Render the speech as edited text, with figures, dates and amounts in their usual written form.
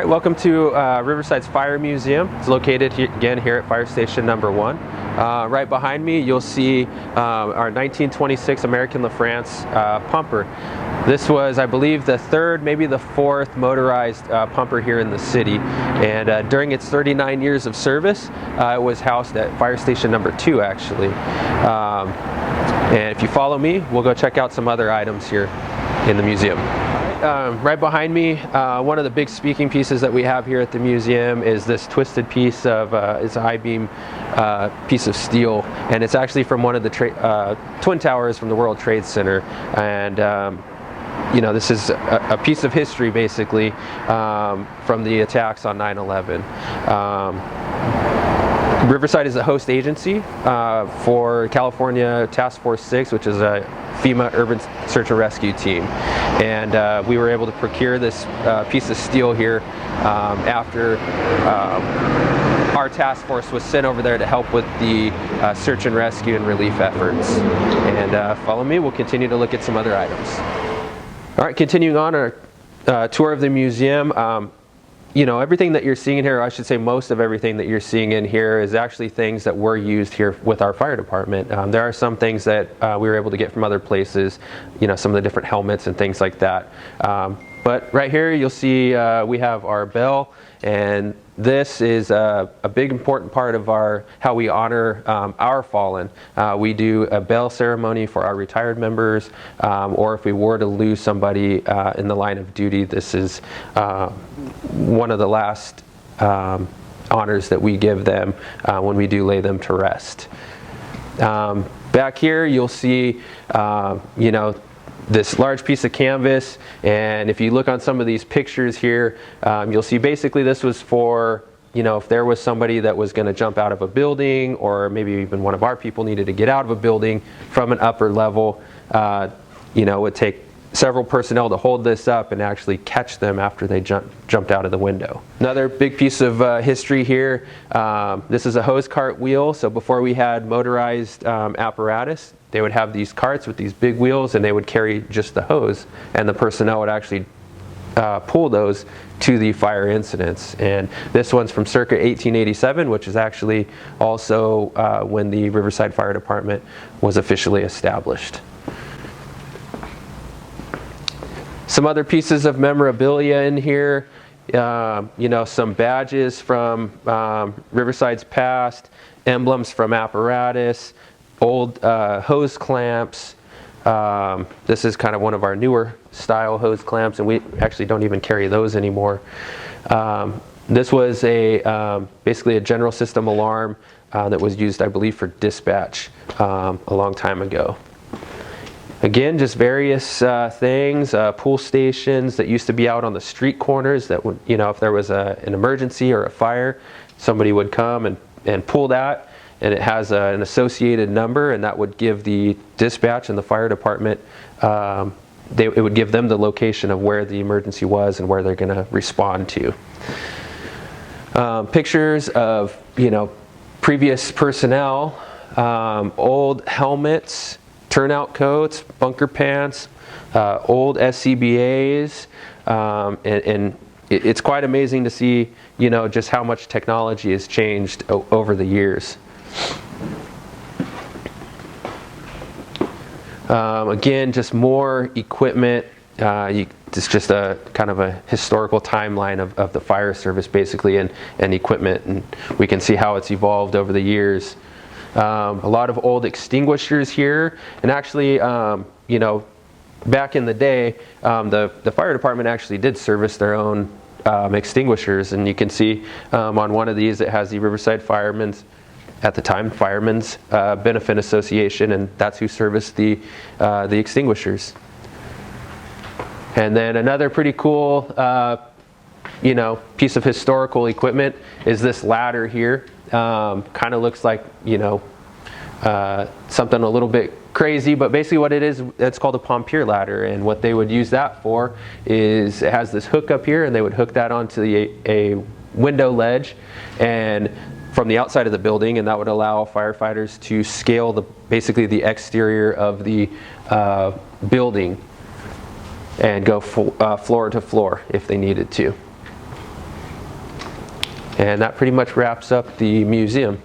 All right, welcome to Riverside's Fire Museum. It's located again here at Fire Station number 1. Right behind me, you'll see our 1926 American LaFrance pumper. This was, I believe, the third, maybe the fourth motorized pumper here in the city. And during its 39 years of service, it was housed at Fire Station number 2, actually. And if you follow me, we'll go check out some other items here in the museum. Right behind me, one of the big speaking pieces that we have here at the museum is this twisted piece of, it's an I-beam piece of steel, and it's actually from one of the Twin Towers from the World Trade Center. And you know, this is a piece of history basically from the attacks on 9/11. Riverside is a host agency for California Task Force 6, which is a FEMA urban search and rescue team. And we were able to procure this piece of steel here after our task force was sent over there to help with the search and rescue and relief efforts. And follow me, we'll continue to look at some other items. All right, continuing on our tour of the museum. You know, everything that you're seeing in here, or I should say most of everything that you're seeing in here, is actually things that were used here with our fire department. There are some things that we were able to get from other places, you know, some of the different helmets and things like that. But right here you'll see we have our bell, and this is a big important part of how we honor our fallen. We do a bell ceremony for our retired members, or if we were to lose somebody in the line of duty, this is one of the last honors that we give them when we do lay them to rest. Back here you'll see, you know, this large piece of canvas, and if you look on some of these pictures here, you'll see basically this was for, you know, if there was somebody that was going to jump out of a building, or maybe even one of our people needed to get out of a building from an upper level, you know, it would take several personnel to hold this up and actually catch them after they jumped out of the window. Another big piece of history here, this is a hose cart wheel. So before we had motorized apparatus, they would have these carts with these big wheels, and they would carry just the hose, and the personnel would actually pull those to the fire incidents. And this one's from circa 1887, which is actually also when the Riverside Fire Department was officially established. Some other pieces of memorabilia in here, you know, some badges from Riverside's past, emblems from apparatus, old hose clamps. This is kind of one of our newer style hose clamps, and we actually don't even carry those anymore. This was basically a general system alarm that was used, I believe, for dispatch a long time ago. Again, just various things, pool stations that used to be out on the street corners that would, you know, if there was an emergency or a fire, somebody would come and pull that, and it has an associated number, and that would give the dispatch and the fire department, it would give them the location of where the emergency was and where they're going to respond to. Pictures of, you know, previous personnel, old helmets, turnout coats, bunker pants, old SCBAs, and it's quite amazing to see, you know, just how much technology has changed over the years. Again, just more equipment. It's just a kind of a historical timeline of the fire service basically, and equipment, and we can see how it's evolved over the years. A lot of old extinguishers here, and actually, you know, back in the day, the fire department actually did service their own extinguishers, and you can see on one of these it has the Riverside Firemen's, at the time, Firemen's Benefit Association, and that's who serviced the extinguishers. And then another pretty cool, you know, piece of historical equipment is this ladder here. Kind of looks like, you know, something a little bit crazy, but basically what it is, it's called a pompier ladder, and what they would use that for is it has this hook up here, and they would hook that onto a window ledge and from the outside of the building, and that would allow firefighters to scale basically the exterior of the building and go floor to floor if they needed to. And that pretty much wraps up the museum.